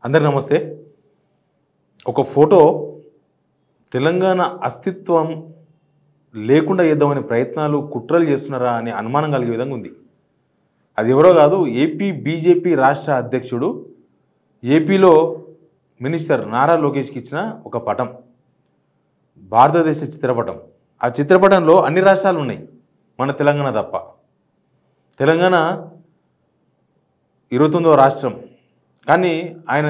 అందరికీ నమస్తే. ఒక ఫోటో తెలంగాణ అస్తిత్వం లేకుండా చేద్దామనే ప్రయత్నాలు కుట్రలు చేస్తున్నారా అనే అనుమానం కలిగే విధంగా ఉంది. అది ఎవరో కాదు, ఏపీ బీజేపీ రాష్ట్ర అధ్యక్షుడు ఏపీలో మినిస్టర్ నారా లోకేష్కి ఇచ్చిన ఒక పటం, భారతదేశ చిత్రపటం. ఆ చిత్రపటంలో అన్ని రాష్ట్రాలు ఉన్నాయి, మన తెలంగాణ తప్ప. తెలంగాణ 29వ రాష్ట్రం, కానీ ఆయన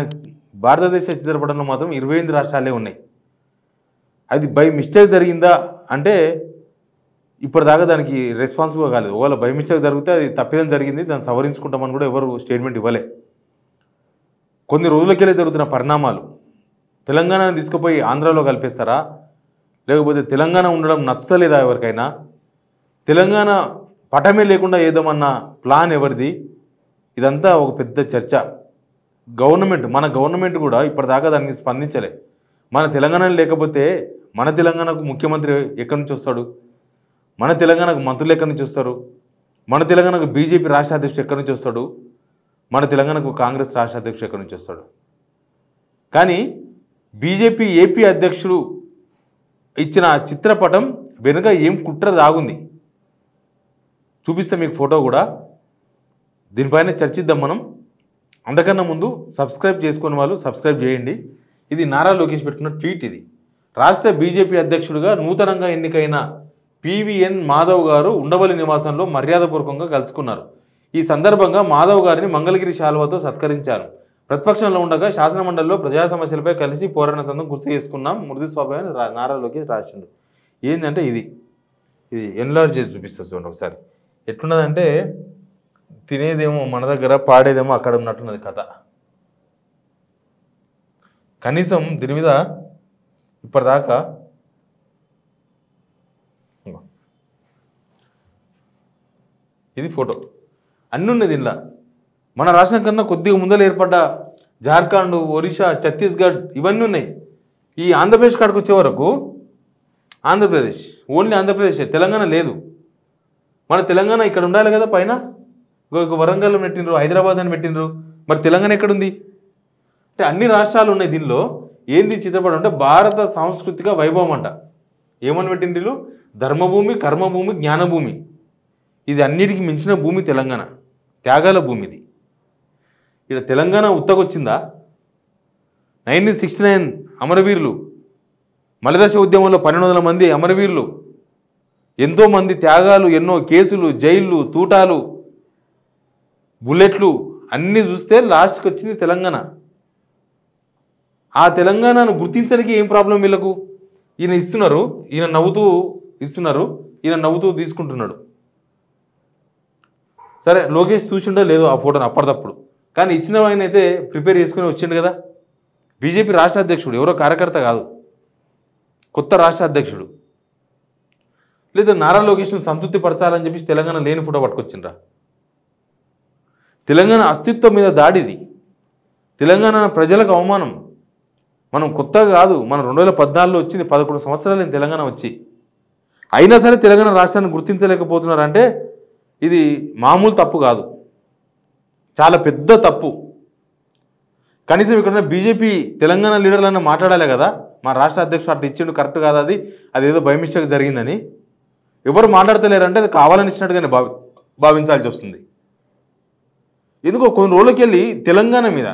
భారతదేశ చిత్రపటంలో మాత్రం 28 రాష్ట్రాలే ఉన్నాయి. అది బై మిస్టేక్ జరిగిందా అంటే ఇప్పటిదాకా దానికి రెస్పాన్సిబుల్గా కాలేదు. ఒకవేళ బై మిస్టేక్ జరిగితే అది తప్పిదం జరిగింది, దాన్ని సవరించుకుంటామని కూడా ఎవరు స్టేట్మెంట్ ఇవ్వలే. కొన్ని రోజులకెళ్ళే జరుగుతున్న పరిణామాలు, తెలంగాణను తీసుకుపోయి ఆంధ్రాలో కలిపేస్తారా, లేకపోతే తెలంగాణ ఉండడం నచ్చుతలేదా ఎవరికైనా, తెలంగాణ పటమే లేకుండా ఏదమన్న ప్లాన్ ఎవరిది, ఇదంతా ఒక పెద్ద చర్చ. మన గవర్నమెంట్ కూడా ఇప్పటిదాకా దానికి స్పందించలే. మన తెలంగాణ లేకపోతే మన తెలంగాణకు ముఖ్యమంత్రి ఎక్కడి నుంచి వస్తాడు, మన తెలంగాణకు మంత్రులు ఎక్కడి నుంచి వస్తారు, మన తెలంగాణకు బీజేపీ రాష్ట్ర అధ్యక్షుడు ఎక్కడి నుంచి వస్తాడు, మన తెలంగాణకు కాంగ్రెస్ రాష్ట్ర అధ్యక్షుడు ఎక్కడి నుంచి వస్తాడు. కానీ బీజేపీ ఏపీ అధ్యక్షుడు ఇచ్చిన చిత్రపటం వెనుక ఏం కుట్ర దాగుంది చూపిస్తే మీకు ఫోటో కూడా. దీనిపైన చర్చిద్దాం మనం. అంతకన్నా ముందు సబ్స్క్రైబ్ చేసుకునే వాళ్ళు సబ్స్క్రైబ్ చేయండి. ఇది నారా లోకేష్ పెట్టుకున్న ట్వీట్. ఇది రాష్ట్ర బీజేపీ అధ్యక్షుడిగా నూతనంగా ఎన్నికైన పివిఎన్ మాధవ్ గారు ఉండవల్లి నివాసంలో మర్యాదపూర్వకంగా కలుసుకున్నారు. ఈ సందర్భంగా మాధవ్ గారిని మంగళగిరి శాలువతో సత్కరించారు. ప్రతిపక్షంలో ఉండగా శాసనమండలిలో ప్రజా సమస్యలపై కలిసి పోరాడిన సందర్భం గుర్తు చేసుకున్నాం మృదు స్వభావాన్ని నారా లోకేష్ రాసిండు. ఏంటంటే ఇది ఎన్లార్జ్ చేసి చూపిస్తుంది చూడండి ఒకసారి. ఎట్లున్నదంటే తినేదేమో మన దగ్గర, పాడేదేమో అక్కడ ఉన్నట్టున్నది కథ. కనీసం దీని మీద ఇప్పటిదాకా ఇది ఫోటో అన్నీ ఉన్నాయి దీనిలో. మన రాష్ట్రం కన్నా కొద్దిగా ముందర ఏర్పడ్డ జార్ఖండ్, ఒరిస్సా, ఛత్తీస్గఢ్ ఇవన్నీ ఉన్నాయి. ఈ ఆంధ్రప్రదేశ్ కాడికి వచ్చే వరకు ఆంధ్రప్రదేశ్, ఓన్లీ ఆంధ్రప్రదేశ్, తెలంగాణ లేదు. మన తెలంగాణ ఇక్కడ ఉండాలి కదా పైన. వరంగల్ పెట్టినరు, హైదరాబాద్ అని పెట్టినరు, మరి తెలంగాణ ఎక్కడుంది అంటే అన్ని రాష్ట్రాలు ఉన్నాయి దీనిలో. ఏంది చిత్రపటం అంటే భారత సాంస్కృతిక వైభవం అంట. ఏమని పెట్టిండ్రు? ధర్మభూమి, కర్మభూమి, జ్ఞానభూమి. ఇది అన్నిటికీ మించిన భూమి తెలంగాణ, త్యాగాల భూమి ఇది. ఇక్కడ తెలంగాణ ఉత్తగొచ్చిందా? 1969 అమరవీరులు, మలిదశ ఉద్యమంలో 1200 మంది అమరవీరులు, ఎంతోమంది త్యాగాలు, ఎన్నో కేసులు, జైళ్ళు, తూటాలు, బుల్లెట్లు అన్నీ చూస్తే లాస్ట్కి వచ్చింది తెలంగాణ. ఆ తెలంగాణను గుర్తించడానికి ఏం ప్రాబ్లం వీళ్ళకు? ఈయన ఇస్తున్నారు, ఈయన నవ్వుతూ ఇస్తున్నారు, ఈయన నవ్వుతూ తీసుకుంటున్నాడు. సరే, లోకేష్ చూసిండో లేదో ఆ ఫోటోని అప్పటిదప్పుడు, కానీ ఇచ్చిన ఆయన అయితే ప్రిపేర్ చేసుకుని వచ్చిండు కదా. బీజేపీ రాష్ట్ర అధ్యక్షుడు, ఎవరో కార్యకర్త కాదు, కొత్త రాష్ట్ర అధ్యక్షుడు. లేదా నారా లోకేష్ను సంతృప్తి పరచాలని చెప్పి తెలంగాణ లేని ఫోటో పట్టుకొచ్చిండ్రా. తెలంగాణ అస్తిత్వం మీద దాడిది, తెలంగాణ ప్రజలకు అవమానం. మనం కొత్తగా కాదు, మనం 2014లో వచ్చింది, 11 సంవత్సరాలు తెలంగాణ వచ్చి. అయినా సరే తెలంగాణ రాష్ట్రాన్ని గుర్తించలేకపోతున్నారంటే ఇది మామూలు తప్పు కాదు, చాలా పెద్ద తప్పు. కనీసం ఇక్కడ బీజేపీ తెలంగాణ లీడర్లన్నా మాట్లాడాలి కదా, మా రాష్ట్ర అధ్యక్షుడు అట్లా ఇచ్చిండు, కరెక్ట్ కాదు, అది ఏదో బై మిస్టేక్ జరిగిందని. ఎవరు మాట్లాడతలేరంటే అది కావాలని ఇచ్చినట్టుగానే భావించాల్సి వస్తుంది. ఎందుకో కొన్ని రోజులకి వెళ్ళి తెలంగాణ మీద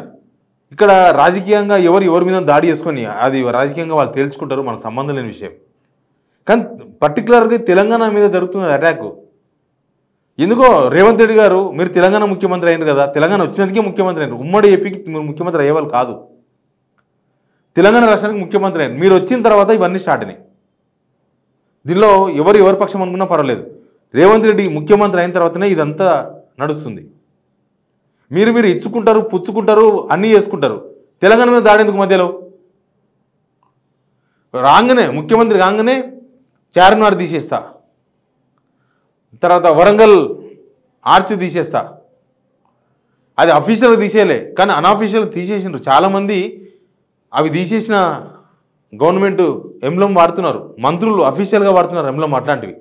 ఇక్కడ రాజకీయంగా ఎవరి మీద దాడి చేసుకొని అది రాజకీయంగా వాళ్ళు తేల్చుకుంటారు, మనకు సంబంధం లేని విషయం. కానీ పర్టికులర్గా తెలంగాణ మీద జరుగుతున్న అటాక్ ఎందుకో రేవంత్ రెడ్డి గారు, మీరు తెలంగాణ ముఖ్యమంత్రి అయినారు కదా, తెలంగాణ వచ్చినందుకే ముఖ్యమంత్రి అయినారు, ఉమ్మడి ఏపీకి మీరు ముఖ్యమంత్రి అయ్యేవాళ్ళు కాదు, తెలంగాణ రాష్ట్రానికి ముఖ్యమంత్రి అయినారు. మీరు వచ్చిన తర్వాత ఇవన్నీ స్టార్ట్ అయినాయి. దీనిలో ఎవరి పక్షం అనుకున్నా పర్వాలేదు, రేవంత్ రెడ్డి ముఖ్యమంత్రి అయిన తర్వాతనే ఇదంతా నడుస్తుంది. మీరు ఇచ్చుకుంటారు, పుచ్చుకుంటారు, అన్నీ చేసుకుంటారు. తెలంగాణ మీద దాడేందుకు మధ్యలో? రాగానే ముఖ్యమంత్రి కాగానే చార్మినార్ తీసేస్తా, తర్వాత వరంగల్ ఆర్చ్ తీసేస్తా. అది అఫీషియల్గా తీసేయలే, కానీ అన్అఫీషియల్గా తీసేసినారు చాలామంది. అవి తీసేసిన గవర్నమెంట్ ఎంబ్లం వాడుతున్నారు, మంత్రులు అఫీషియల్గా వాడుతున్నారు ఎంబ్లం అట్లాంటివి.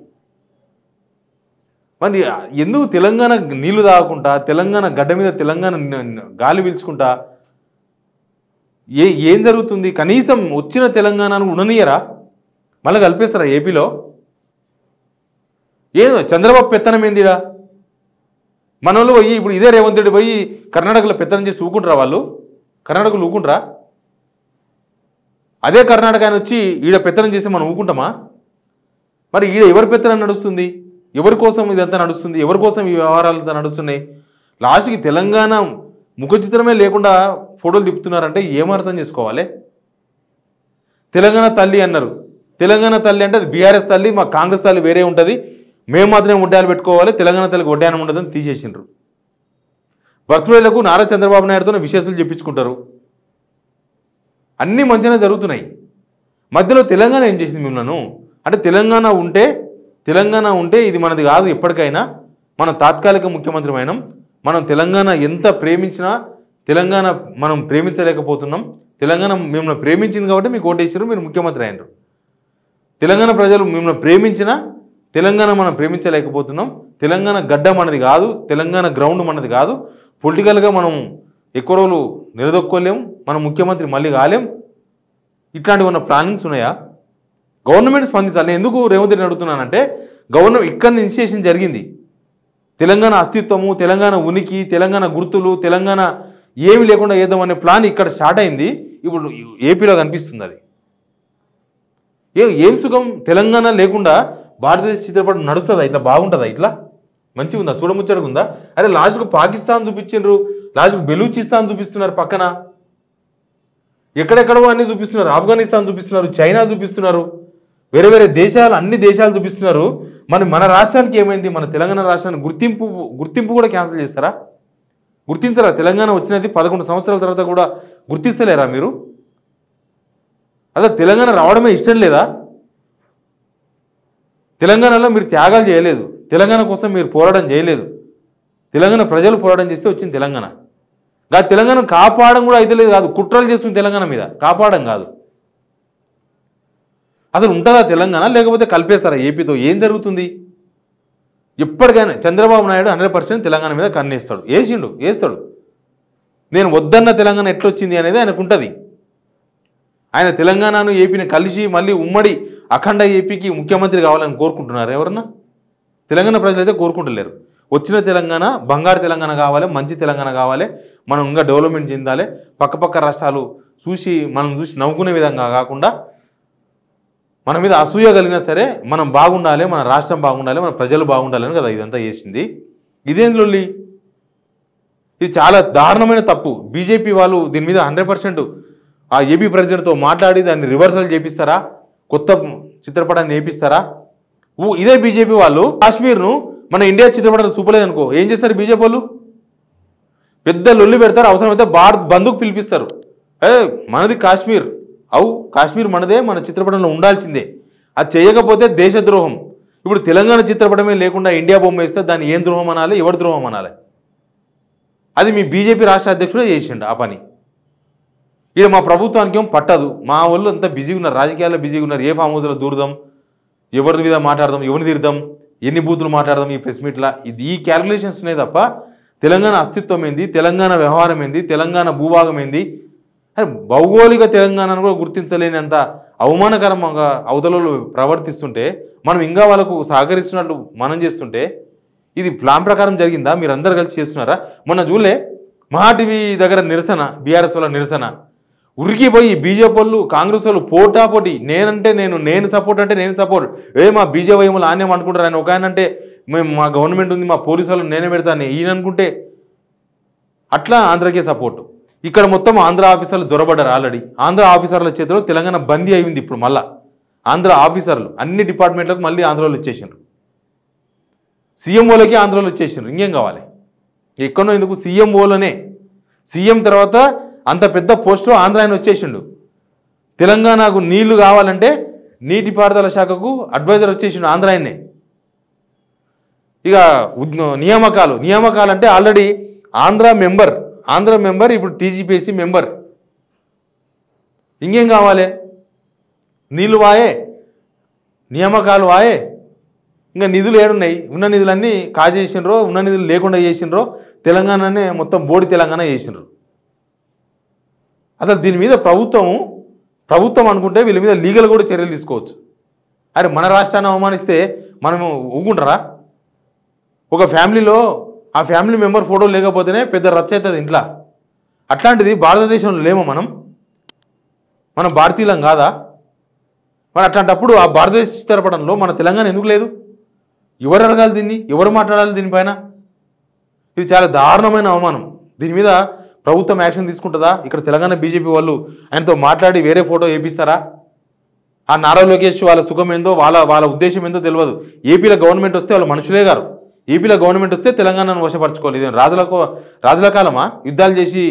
మరి ఎందుకు తెలంగాణ నీళ్లు తాగకుండా, తెలంగాణ గడ్డ మీద తెలంగాణ గాలి పీల్చుకుంటా ఏం జరుగుతుంది? కనీసం వచ్చిన తెలంగాణను ఉండనియరా? మళ్ళీ కలిపేస్తారా ఏపీలో? ఏం చంద్రబాబు పెత్తనం ఏందిడా? మన వాళ్ళు పోయి ఇప్పుడు ఇదే రేవంత్ రెడ్డి పోయి కర్ణాటకలో పెత్తనం చేసి ఊకుంటారా? వాళ్ళు కర్ణాటకలో ఊకుంటారా? అదే కర్ణాటక ఆయన వచ్చి ఈడ పెత్తనం చేసి మనం ఊకుంటామా? మరి ఈడ ఎవరి పెత్తనం నడుస్తుంది? ఎవరి కోసం ఇదంతా నడుస్తుంది? ఎవరి కోసం ఈ వ్యవహారాలంతా నడుస్తున్నాయి? లాస్ట్కి తెలంగాణ ముఖ చిత్రమే లేకుండా ఫోటోలు తిప్పుతున్నారంటే ఏమర్థం చేసుకోవాలి? తెలంగాణ తల్లి అన్నారు. తెలంగాణ తల్లి అంటే అది బీఆర్ఎస్ తల్లి, మా కాంగ్రెస్ తల్లి వేరే ఉంటుంది, మేము మాత్రమే ఒడ్డాలు పెట్టుకోవాలి, తెలంగాణ తల్లికి ఒడ్డానం ఉండదని తీసేసిండ్రు. బర్త్డేలకు నారా చంద్రబాబు నాయుడుతో విశేషాలు చెప్పించుకుంటారు. అన్నీ మంచిగానే జరుగుతున్నాయి. మధ్యలో తెలంగాణ ఏం చేసింది మిమ్మల్ని? అంటే తెలంగాణ ఉంటే ఇది మనది కాదు, ఎప్పటికైనా మనం తాత్కాలిక ముఖ్యమంత్రి అయినాం, మనం తెలంగాణ ఎంత ప్రేమించినా తెలంగాణ మనం ప్రేమించలేకపోతున్నాం, తెలంగాణ మిమ్మల్ని ప్రేమించింది కాబట్టి మీకు ఓటేసారు, మీరు ముఖ్యమంత్రి అయినారు. తెలంగాణ ప్రజలు మిమ్మల్ని ప్రేమించినా తెలంగాణ మనం ప్రేమించలేకపోతున్నాం, తెలంగాణ గడ్డ మనది కాదు, తెలంగాణ గ్రౌండ్ మనది కాదు, పొలిటికల్గా మనం ఎక్కువ రోజులు నిలదొక్కోలేము, మనం ముఖ్యమంత్రి మళ్ళీ కాలేం, ఇట్లాంటివి ఉన్న ప్లానింగ్స్ ఉన్నాయా? గవర్నమెంట్ స్పందించాలి. ఎందుకు రేవంత్ రెడ్డి అడుగుతున్నానంటే గవర్నమెంట్ ఇక్కడ ఇనిషియేషన్ జరిగింది. తెలంగాణ అస్తిత్వము, తెలంగాణ ఉనికి, తెలంగాణ గుర్తులు, తెలంగాణ ఏమి లేకుండా ఏద్దామనే ప్లాన్ ఇక్కడ స్టార్ట్ అయింది. ఇప్పుడు ఏపీలో కనిపిస్తుంది. అది ఏం సుఖం? తెలంగాణ లేకుండా భారతదేశ చిత్రపటం నడుస్తుందా? ఇట్లా బాగుంటుందా? ఇట్లా మంచిగా ఉందా? చూడముచ్చటగా ఉందా? అరే లాస్ట్కు పాకిస్తాన్ చూపించారు, లాస్ట్కు బెలూచిస్తాన్ చూపిస్తున్నారు, పక్కన ఎక్కడెక్కడో అన్ని చూపిస్తున్నారు, ఆఫ్ఘనిస్తాన్ చూపిస్తున్నారు, చైనా చూపిస్తున్నారు, వేరే వేరే దేశాలు, అన్ని దేశాలు చూపిస్తున్నారు. మన రాష్ట్రానికి ఏమైంది? మన తెలంగాణ రాష్ట్రానికి గుర్తింపు కూడా క్యాన్సిల్ చేస్తారా? గుర్తించరా? తెలంగాణ వచ్చినది 11 సంవత్సరాల తర్వాత కూడా గుర్తిస్తలేరా మీరు? అసలు తెలంగాణ రావడమే ఇష్టం లేదా? తెలంగాణలో మీరు త్యాగాలు చేయలేదు, తెలంగాణ కోసం మీరు పోరాటం చేయలేదు, తెలంగాణ ప్రజలు పోరాటం చేస్తే వచ్చింది తెలంగాణ. తెలంగాణ కాపాడడం కూడా అయితే లేదు, కాదు కుట్రలు చేస్తుంది తెలంగాణ మీద, కాపాడడం కాదు. అసలు ఉంటుందా తెలంగాణ? లేకపోతే కలిపేస్తారా ఏపీతో? ఏం జరుగుతుంది? ఎప్పటికైనా చంద్రబాబు నాయుడు 100% తెలంగాణ మీద కన్నేస్తాడు, వేస్తాడు. నేను వద్దన్న తెలంగాణ ఎట్లొచ్చింది అనేది ఆయనకు ఉంటుంది. ఆయన తెలంగాణను ఏపీని కలిసి మళ్ళీ ఉమ్మడి అఖండ ఏపీకి ముఖ్యమంత్రి కావాలని కోరుకుంటున్నారు ఎవరన్నా? తెలంగాణ ప్రజలు అయితే కోరుకుంటలేరు. వచ్చిన తెలంగాణ బంగారు తెలంగాణ కావాలి, మంచి తెలంగాణ కావాలి, మనం ఇంకా డెవలప్మెంట్ చెందాలి, పక్క రాష్ట్రాలు మనం చూసి నవ్వుకునే విధంగా కాకుండా మన మీద అసూయ కలిగినా సరే మనం బాగుండాలి, మన రాష్ట్రం బాగుండాలి, మన ప్రజలు బాగుండాలని కదా ఇదంతా చేసింది. ఇదేం లొల్లి? ఇది చాలా దారుణమైన తప్పు. బీజేపీ వాళ్ళు దీని మీద 100% ఆ ఏపీ ప్రెసిడెంట్తో మాట్లాడి దాన్ని రివర్సల్ చేపిస్తారా? కొత్త చిత్రపటాన్ని వేపిస్తారా? ఇదే బీజేపీ వాళ్ళు కాశ్మీర్ను మన ఇండియా చిత్రపటాలు చూపలేదనుకో ఏం చేస్తారు బీజేపీ వాళ్ళు? పెద్ద లొల్లి పెడతారు, అవసరమైతే భారత్ బంధుకు పిలిపిస్తారు. మనది కాశ్మీర్, కాశ్మీర్ మనదే, మన చిత్రపటంలో ఉండాల్సిందే. అది చేయకపోతే దేశద్రోహం. ఇప్పుడు తెలంగాణ చిత్రపటమే లేకుండా ఇండియా బొమ్మ వేస్తే దాన్ని ఏం ద్రోహం అనాలి? ఎవరి ద్రోహం అనాలి? అది మీ బీజేపీ రాష్ట్ర అధ్యక్షుడే చేసిండు ఆ పని. ఇక మా ప్రభుత్వానికి ఏం పట్టదు, మా వాళ్ళు అంతా బిజీగా ఉన్నారు, రాజకీయాల్లో బిజీగా ఉన్నారు. ఏ ఫామ్ హౌస్లో దూరదాం, ఎవరి మీద మాట్లాడదాం, ఎవరిని తిడదాం, ఎన్ని బూతులు మాట్లాడదాం ఈ ప్రెస్ మీట్లా, ఈ క్యాలిక్యులేషన్స్ ఉన్నాయి తప్ప తెలంగాణ అస్తిత్వం ఏంది, తెలంగాణ వ్యవహారం ఏంది, తెలంగాణ భూభాగం ఏంది, భౌగోళిక తెలంగాణను కూడా గుర్తించలేనంత అవమానకరంగా అవతలలో ప్రవర్తిస్తుంటే మనం ఇంకా వాళ్ళకు సహకరిస్తున్నట్లు మనం చేస్తుంటే ఇది ప్లాన్ ప్రకారం జరిగిందా? మీరు అందరు కలిసి చేస్తున్నారా? మొన్న చూలే మహా టీవీ దగ్గర నిరసన, బీఆర్ఎస్ వాళ్ళ నిరసన, ఉరికిపోయి బీజేపీ వాళ్ళు కాంగ్రెస్ వాళ్ళు పోటాపోటీ, నేను సపోర్ట్ అంటే నేను సపోర్ట్, మా బీజేపీ ఏమో ఆన్యం అనుకుంటారు. ఆయన ఒక ఆయన అంటే మేము మా గవర్నమెంట్ ఉంది, మా పోలీసు వాళ్ళు నేనే పెడతాను ఈయన అనుకుంటే, అట్లా ఆంధ్రకే సపోర్టు. ఇక్కడ మొత్తం ఆంధ్ర ఆఫీసర్లు జొరబడ్డారు. ఆల్రెడీ ఆంధ్ర ఆఫీసర్ల చేతిలో తెలంగాణ బందీ అయింది. ఇప్పుడు మళ్ళీ ఆంధ్ర ఆఫీసర్లు అన్ని డిపార్ట్మెంట్లకు మళ్ళీ ఆంధ్రలో వచ్చేసారు. సీఎంఓలకి ఆంధ్రలో వచ్చేసారు. ఇంకేం కావాలి? ఎక్కడో ఎందుకు సీఎంఓలోనే, సీఎం తర్వాత అంత పెద్ద పోస్టులో ఆంధ్ర ఆయన వచ్చేసిండు. తెలంగాణకు నీళ్లు కావాలంటే నీటిపారుదల శాఖకు అడ్వైజర్ వచ్చేసిండు ఆంధ్ర ఆయన్నే. ఇక నియామకాలు అంటే ఆల్రెడీ ఆంధ్ర మెంబర్ ఇప్పుడు టీజీపీఎస్సీ మెంబర్. ఇంకేం కావాలి? నీళ్ళు వాయే, నియామకాలు వాయే, ఇంకా నిధులు ఏడున్నాయి? ఉన్న నిధులన్నీ కాజేసినరో, ఉన్న నిధులు లేకుండా చేసినరో, తెలంగాణనే మొత్తం బోడి తెలంగాణ చేసినారు. అసలు దీని మీద ప్రభుత్వం అనుకుంటే వీళ్ళ మీద లీగల్ కూడా చర్యలు తీసుకోవచ్చు. అరే మన రాష్ట్రాన్ని అవమానిస్తే మనము ఊగుంటారా? ఒక ఫ్యామిలీలో ఆ ఫ్యామిలీ మెంబర్ ఫోటో లేకపోతేనే పెద్ద రచ్చ అవుతుంది ఇంట్లో. అట్లాంటిది భారతదేశంలో లేమో మనం భారతీయులం కాదా? మరి అట్లాంటప్పుడు ఆ భారతదేశ చిత్రపటంలో మన తెలంగాణ ఎందుకు లేదు? ఎవరు అడగాలి దీన్ని? ఎవరు మాట్లాడాలి దీనిపైన? ఇది చాలా దారుణమైన అవమానం. దీని మీద ప్రభుత్వం యాక్షన్ తీసుకుంటుందా? ఇక్కడ తెలంగాణ బీజేపీ వాళ్ళు ఆయనతో మాట్లాడి వేరే ఫోటో వేపిస్తారా? ఆ నారా లోకేష్ వాళ్ళ సుఖం ఏందో వాళ్ళ ఉద్దేశం ఏందో తెలియదు. ఏపీలో గవర్నమెంట్ వస్తే వాళ్ళు మనుషులే గారు. ఏపీలో గవర్నమెంట్ వస్తే తెలంగాణను వశపరచుకోవాలి. ఇది రాజుల కాలమా యుద్ధాలు చేసి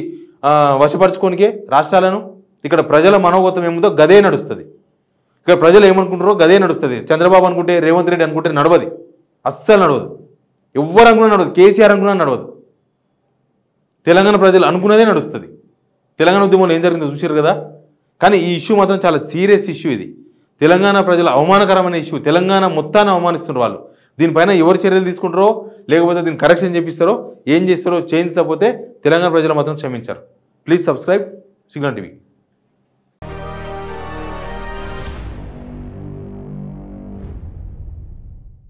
వశపరచుకోనికే రాష్ట్రాలను? ఇక్కడ ప్రజల మనోగతం ఏముందో గదే నడుస్తుంది. ఇక్కడ ప్రజలు ఏమనుకుంటారో గదే నడుస్తుంది. చంద్రబాబు అనుకుంటే, రేవంత్ రెడ్డి అనుకుంటే నడవది, అస్సలు నడవదు. ఎవ్వరు అనుకున్నా నడవదు, కేసీఆర్ అనుకున్నా నడవదు. తెలంగాణ ప్రజలు అనుకున్నదే నడుస్తుంది. తెలంగాణ ఉద్యమంలో ఏం జరిగిందో చూసారు కదా. కానీ ఈ ఇష్యూ మాత్రం చాలా సీరియస్ ఇష్యూ. ఇది తెలంగాణ ప్రజల అవమానకరమైన ఇష్యూ. తెలంగాణ మొత్తాన్ని అవమానిస్తున్నారు వాళ్ళు. దీనిపైన ఎవరు చర్యలు తీసుకుంటారో, లేకపోతే దీన్ని కరెక్షన్ చేపిస్తారో, ఏం చేస్తారో చేయించకపోతే తెలంగాణ ప్రజలు మాత్రం క్షమించారు. Please subscribe signal TV.